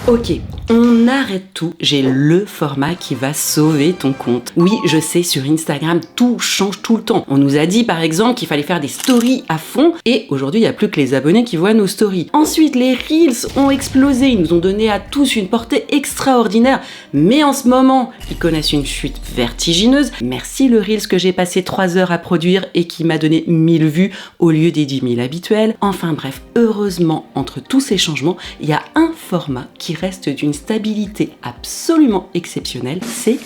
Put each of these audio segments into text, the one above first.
Ok, on arrête tout, j'ai le format qui va sauver ton compte. Oui, je sais, sur Instagram, tout change tout le temps. On nous a dit par exemple qu'il fallait faire des stories à fond, et aujourd'hui, il n'y a plus que les abonnés qui voient nos stories. Ensuite, les Reels ont explosé, ils nous ont donné à tous une portée extraordinaire, mais en ce moment, ils connaissent une chute vertigineuse. Merci le Reels que j'ai passé 3 heures à produire et qui m'a donné 1000 vues au lieu des 10 000 habituels. Enfin bref, heureusement, entre tous ces changements, il y a un format qui reste d'une stabilité absolument exceptionnelle, c'est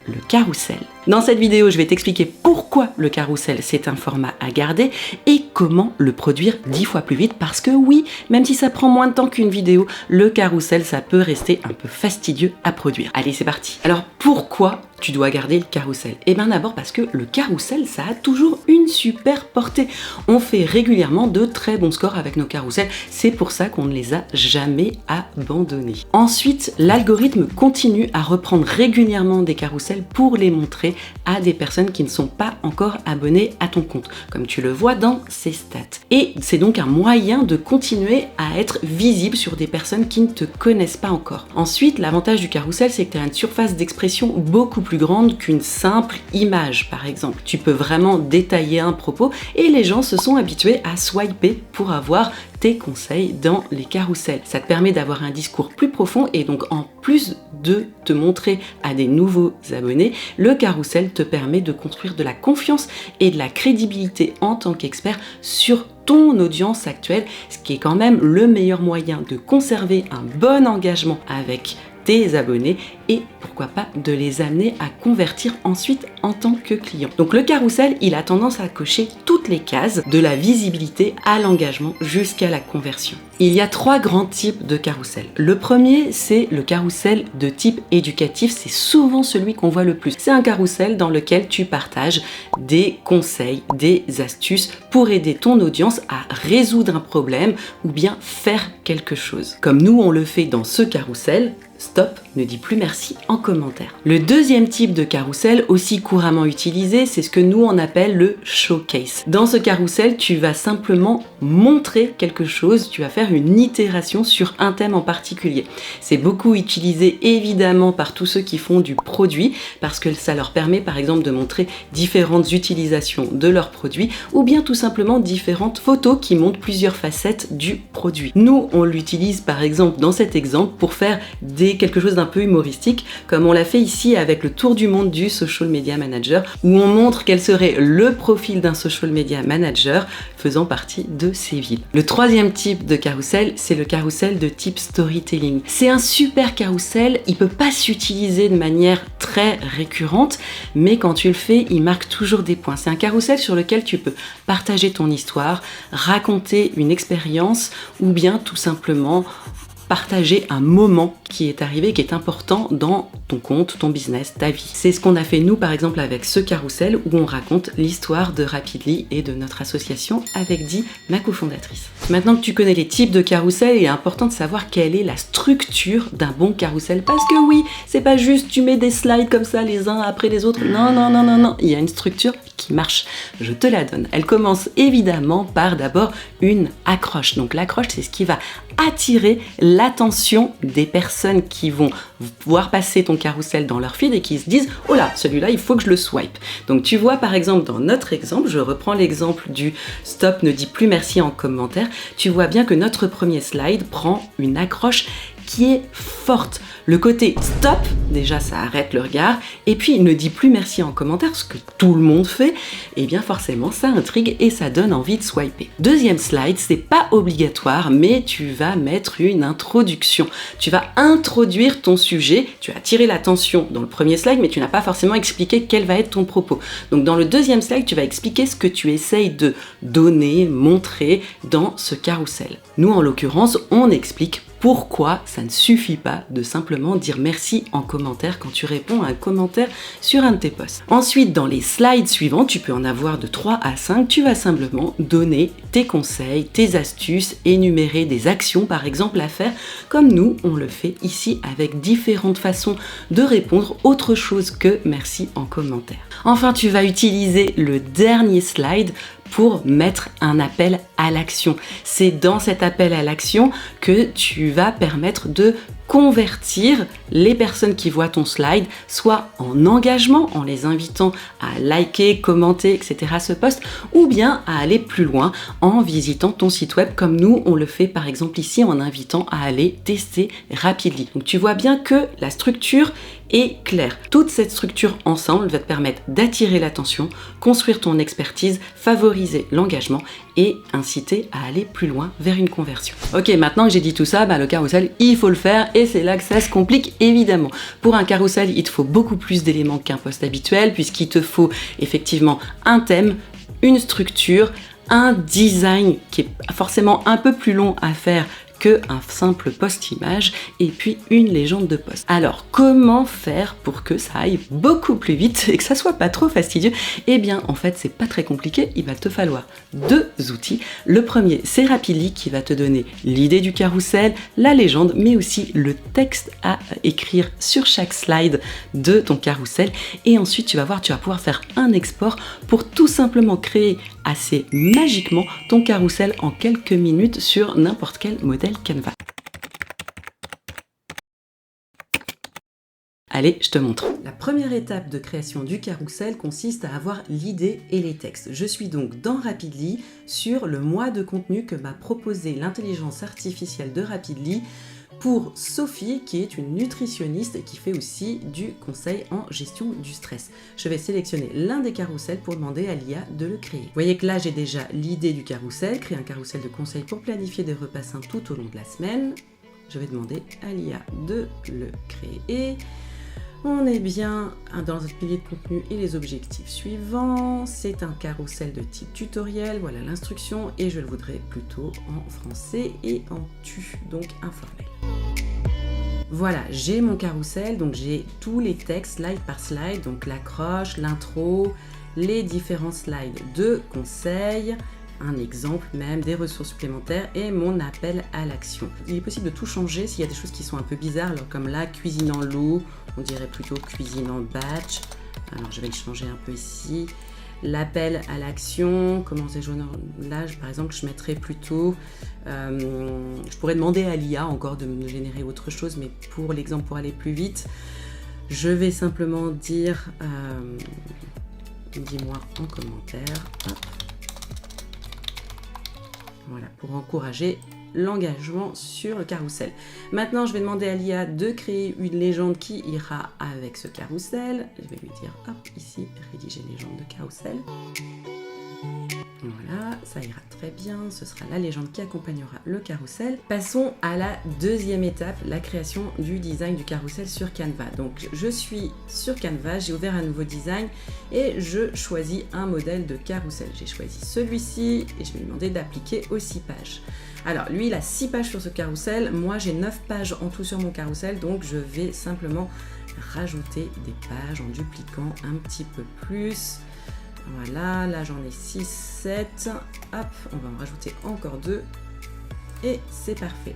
le carrousel. Dans cette vidéo, je vais t'expliquer pourquoi le carrousel c'est un format à garder et comment le produire 10 fois plus vite, parce que oui, même si ça prend moins de temps qu'une vidéo, le carrousel ça peut rester un peu fastidieux à produire. Allez, c'est parti. Alors pourquoi tu dois garder le carrousel? Eh bien d'abord parce que le carrousel ça a toujours une super portée. On fait régulièrement de très bons scores avec nos carousels, c'est pour ça qu'on ne les a jamais abandonnés. Ensuite, l'algorithme continue à reprendre régulièrement des carousels pour les montrer à des personnes qui ne sont pas encore abonnées à ton compte, comme tu le vois dans ces stats. Et c'est donc un moyen de continuer à être visible sur des personnes qui ne te connaissent pas encore. Ensuite, l'avantage du carrousel, c'est que tu as une surface d'expression beaucoup plus grande qu'une simple image, par exemple. Tu peux vraiment détailler un propos et les gens se sont habitués à swiper pour avoir tes conseils dans les carousels. Ça te permet d'avoir un discours plus profond et donc en plus de te montrer à des nouveaux abonnés, le carrousel te permet de construire de la confiance et de la crédibilité en tant qu'expert sur ton audience actuelle, ce qui est quand même le meilleur moyen de conserver un bon engagement avec tes abonnés et pourquoi pas de les amener à convertir ensuite en tant que client. Donc le carrousel, il a tendance à cocher toutes les cases de la visibilité à l'engagement jusqu'à la conversion. Il y a 3 grands types de carrousel. Le premier, c'est le carrousel de type éducatif, c'est souvent celui qu'on voit le plus. C'est un carrousel dans lequel tu partages des conseils, des astuces pour aider ton audience à résoudre un problème ou bien faire quelque chose. Comme nous, on le fait dans ce carrousel, stop, ne dis plus merci en commentaire. Le deuxième type de carrousel, aussi couramment utilisé, c'est ce que nous on appelle le showcase. Dans ce carrousel, tu vas simplement montrer quelque chose, tu vas faire une itération sur un thème en particulier. C'est beaucoup utilisé évidemment par tous ceux qui font du produit, parce que ça leur permet par exemple de montrer différentes utilisations de leurs produits, ou bien tout simplement différentes photos qui montrent plusieurs facettes du produit. Nous, on l'utilise par exemple dans cet exemple pour faire quelque chose d'un peu humoristique, comme on l'a fait ici avec le tour du monde du social media manager, où on montre quel serait le profil d'un social media manager faisant partie de ces villes. Le troisième type de carrousel, c'est le carrousel de type storytelling. C'est un super carrousel, il peut pas s'utiliser de manière très récurrente, mais quand tu le fais, il marque toujours des points. C'est un carrousel sur lequel tu peux partager ton histoire, raconter une expérience ou bien tout simplement partager un moment qui est arrivé, qui est important dans ton compte, ton business, ta vie. C'est ce qu'on a fait nous par exemple avec ce carrousel où on raconte l'histoire de Rapidly et de notre association avec Di, ma cofondatrice. Maintenant que tu connais les types de carrousel, il est important de savoir quelle est la structure d'un bon carrousel, parce que oui, c'est pas juste tu mets des slides comme ça les uns après les autres. Non, il y a une structure qui marche. Je te la donne. Elle commence évidemment par d'abord une accroche. Donc l'accroche, c'est ce qui va attirer l'attention des personnes qui vont voir passer ton carrousel dans leur feed et qui se disent « Oh là, celui-là, il faut que je le swipe ». Donc tu vois par exemple dans notre exemple, je reprends l'exemple du « Stop, ne dis plus merci en commentaire », tu vois bien que notre premier slide prend une accroche qui est forte. Le côté stop, déjà ça arrête le regard, et puis ne dit plus merci en commentaire, ce que tout le monde fait, et bien forcément ça intrigue et ça donne envie de swiper. Deuxième slide, c'est pas obligatoire, mais tu vas mettre une introduction. Tu vas introduire ton sujet, tu as attiré l'attention dans le premier slide, mais tu n'as pas forcément expliqué quel va être ton propos. Donc dans le deuxième slide, tu vas expliquer ce que tu essayes de donner, montrer dans ce carrousel. Nous en l'occurrence, on explique pourquoi ça ne suffit pas de simplement dire merci en commentaire quand tu réponds à un commentaire sur un de tes posts. Ensuite, dans les slides suivants, tu peux en avoir de 3 à 5, tu vas simplement donner tes conseils, tes astuces, énumérer des actions par exemple à faire, comme nous on le fait ici avec différentes façons de répondre autre chose que merci en commentaire. Enfin, tu vas utiliser le dernier slide pour mettre un appel à l'action. C'est dans cet appel à l'action que tu vas permettre de convertir les personnes qui voient ton slide, soit en engagement, en les invitant à liker, commenter, etc. ce post, ou bien à aller plus loin en visitant ton site web, comme nous, on le fait par exemple ici en invitant à aller tester Rapidly. Donc tu vois bien que la structure est claire. Toute cette structure ensemble va te permettre d'attirer l'attention, construire ton expertise, favoriser l'engagement et inciter à aller plus loin vers une conversion. Ok, maintenant que j'ai dit tout ça, le carrousel, il faut le faire et c'est là que ça se complique évidemment. Pour un carrousel, il te faut beaucoup plus d'éléments qu'un post habituel puisqu'il te faut effectivement un thème, une structure, un design qui est forcément un peu plus long à faire qu'un simple post-image et puis une légende de post. Alors, comment faire pour que ça aille beaucoup plus vite et que ça soit pas trop fastidieux? Eh bien, en fait, c'est pas très compliqué. Il va te falloir deux outils. Le premier, c'est Rapidly qui va te donner l'idée du carrousel, la légende, mais aussi le texte à écrire sur chaque slide de ton carrousel. Et ensuite, tu vas voir, tu vas pouvoir faire un export pour tout simplement créer assez magiquement ton carrousel en quelques minutes sur n'importe quel modèle Canva. Allez, je te montre. La première étape de création du carrousel consiste à avoir l'idée et les textes. Je suis donc dans Rapidly sur le mois de contenu que m'a proposé l'intelligence artificielle de Rapidly pour Sophie, qui est une nutritionniste et qui fait aussi du conseil en gestion du stress. Je vais sélectionner l'un des carousels pour demander à l'IA de le créer. Vous voyez que là, j'ai déjà l'idée du carrousel, créer un carrousel de conseils pour planifier des repas sains tout au long de la semaine. Je vais demander à l'IA de le créer. On est bien dans notre pilier de contenu et les objectifs suivants. C'est un carrousel de type tutoriel, voilà l'instruction, et je le voudrais plutôt en français et en tu, donc informel. Voilà, j'ai mon carrousel, donc j'ai tous les textes slide par slide, donc l'accroche, l'intro, les différents slides de conseils, un exemple même, des ressources supplémentaires et mon appel à l'action. Il est possible de tout changer s'il y a des choses qui sont un peu bizarres, alors comme là, cuisine en lot, on dirait plutôt cuisine en batch. Alors je vais le changer un peu ici. L'appel à l'action, comment c'est jaune là, par exemple, je mettrais plutôt, je pourrais demander à l'IA encore de me générer autre chose, mais pour l'exemple, pour aller plus vite, je vais simplement dire, dis-moi en commentaire, hop. Voilà, pour encourager l'engagement sur le carrousel. Maintenant, je vais demander à l'IA de créer une légende qui ira avec ce carrousel. Je vais lui dire, hop, ici, rédiger légende de carrousel. Voilà, ça ira très bien. Ce sera la légende qui accompagnera le carrousel. Passons à la deuxième étape, la création du design du carrousel sur Canva. Donc, je suis sur Canva, j'ai ouvert un nouveau design et je choisis un modèle de carrousel. J'ai choisi celui-ci et je vais lui demander d'appliquer aux 6 pages. Alors, lui, il a 6 pages sur ce carrousel. Moi, j'ai 9 pages en tout sur mon carrousel, donc je vais simplement rajouter des pages en dupliquant un petit peu plus. Voilà, là j'en ai 6, 7, hop, on va en rajouter encore 2 et c'est parfait.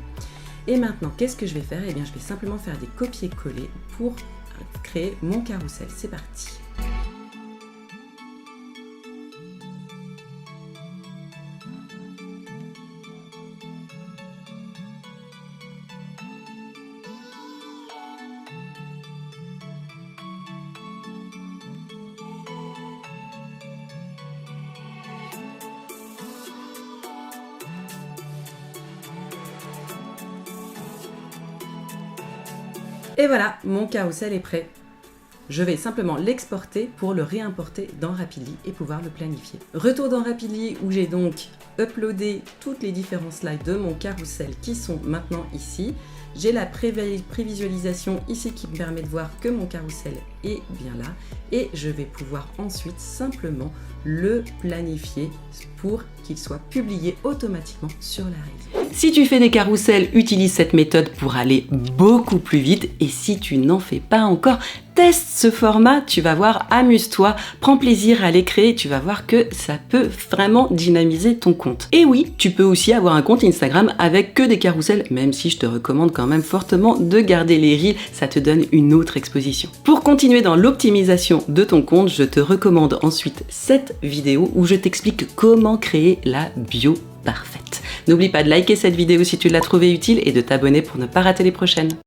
Et maintenant, qu'est-ce que je vais faire? Eh bien, je vais simplement faire des copier-coller pour créer mon carrousel. C'est parti. Et voilà, mon carrousel est prêt. Je vais simplement l'exporter pour le réimporter dans Rapidly et pouvoir le planifier. Retour dans Rapidly où j'ai donc uploadé toutes les différents slides de mon carrousel qui sont maintenant ici. J'ai la prévisualisation ici qui me permet de voir que mon carrousel est bien là et je vais pouvoir ensuite simplement le planifier pour qu'il soit publié automatiquement sur la régie. Si tu fais des carousels, utilise cette méthode pour aller beaucoup plus vite et si tu n'en fais pas encore, teste ce format, tu vas voir, amuse-toi, prends plaisir à les créer, tu vas voir que ça peut vraiment dynamiser ton compte. Et oui, tu peux aussi avoir un compte Instagram avec que des carousels, même si je te recommande quand même fortement de garder les reels, ça te donne une autre exposition. Pour continuer dans l'optimisation de ton compte, je te recommande ensuite cette vidéo où je t'explique comment créer la bio parfaite. N'oublie pas de liker cette vidéo si tu l'as trouvée utile et de t'abonner pour ne pas rater les prochaines.